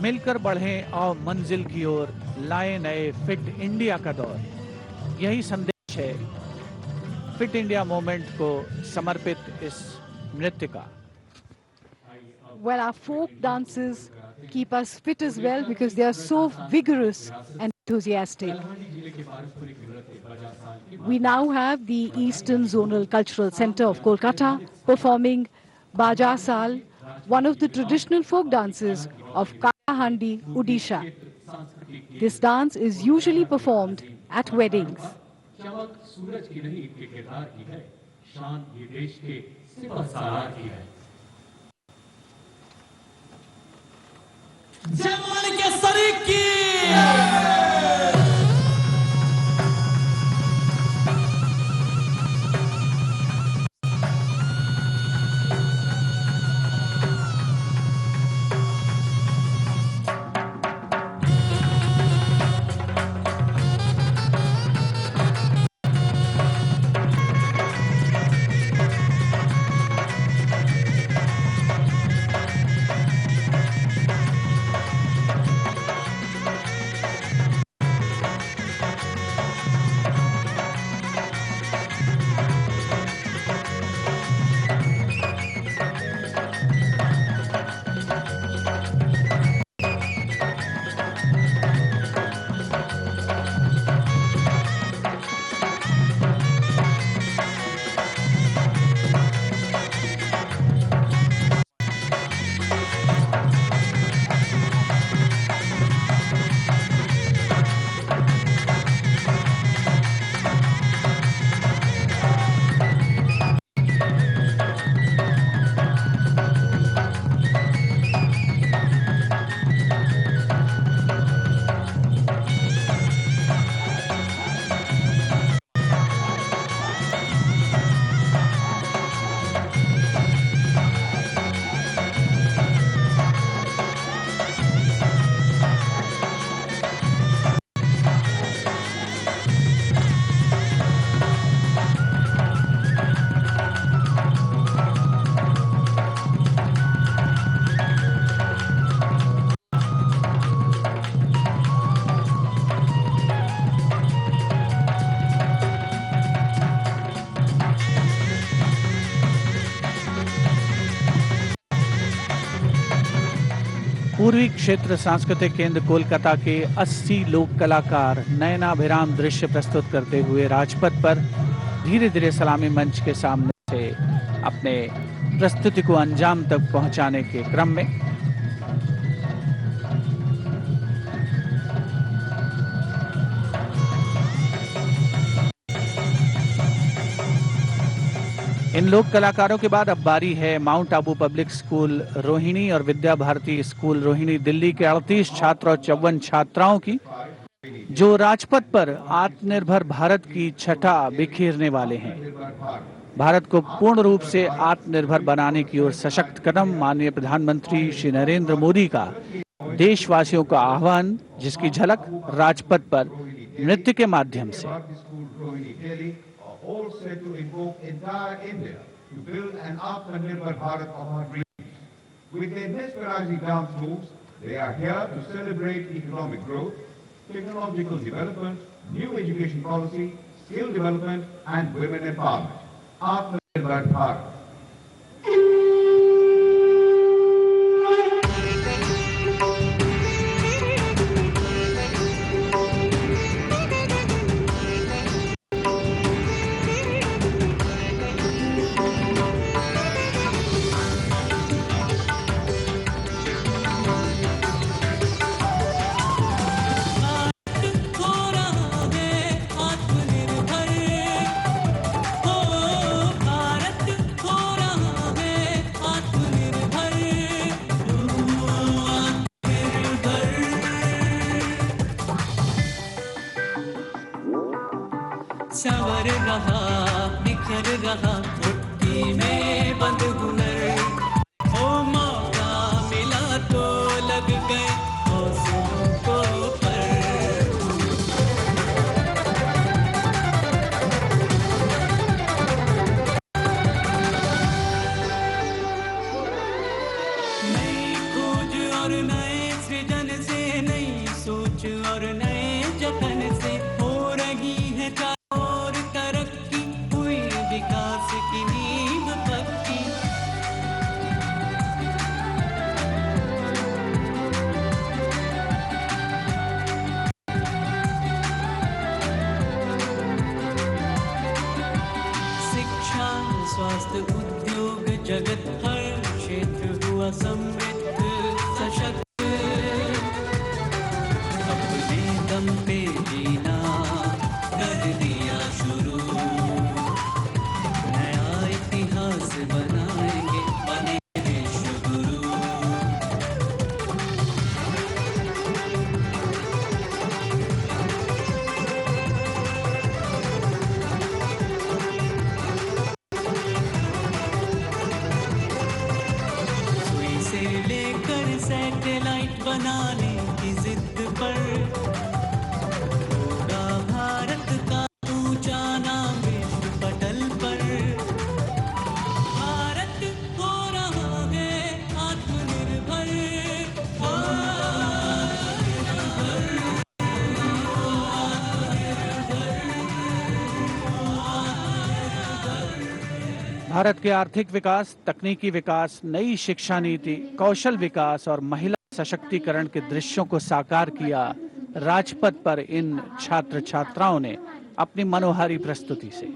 मिलकर बढ़ें और मंजिल की ओर लाए नए फिट इंडिया का दौर। यही संदेश है फिट इंडिया मूवमेंट को समर्पित इस नृत्य का। Well, our folk dances keep us fit as well because they are so vigorous and enthusiastic. We now have the Eastern Zonal Cultural Center of Kolkata performing Baja Sal, one of the traditional folk dances of Kalahandi, Odisha. This dance is usually performed at weddings. जमन के सरीकी पूर्वी क्षेत्र सांस्कृतिक केंद्र कोलकाता के 80 लोक कलाकार नयनाभिराम दृश्य प्रस्तुत करते हुए राजपथ पर धीरे धीरे सलामी मंच के सामने से अपने प्रस्तुति को अंजाम तक पहुंचाने के क्रम में इन लोक कलाकारों के बाद अब बारी है mount Abu public school Rohini और विद्या भारती स्कूल रोहिणी दिल्ली के 38 छात्र और 54 छात्राओं की, जो राजपथ पर आत्मनिर्भर भारत की छटा बिखेरने वाले हैं। भारत को पूर्ण रूप से आत्मनिर्भर बनाने की ओर सशक्त कदम, माननीय प्रधानमंत्री श्री नरेंद्र मोदी का देशवासियों का आह्वान, जिसकी झलक राजपथ पर नृत्य के माध्यम से। All set to invoke entire India to build an Atmanirbhar Bharat of our dreams. With their mesmerizing dance moves, they are here to celebrate economic growth, technological development, new education policy, skill development, and women empowerment. Atmanirbhar Bharat. संवर रहा बिखर रहा मुट्ठी में बंद हुनर, ओ मौका मिला तो लग गए हौसलों को पर। नई खोज और नए सृजन बनाने की जिद पर होगा भारत का ऊंचा नाम विश्व पटल पर। भारत हो रहा है आत्मनिर्भर। भारत के आर्थिक विकास, तकनीकी विकास, नई शिक्षा नीति, कौशल विकास और महिला सशक्तिकरण के दृश्यों को साकार किया राजपथ पर इन छात्र छात्राओं ने अपनी मनोहारी प्रस्तुति से।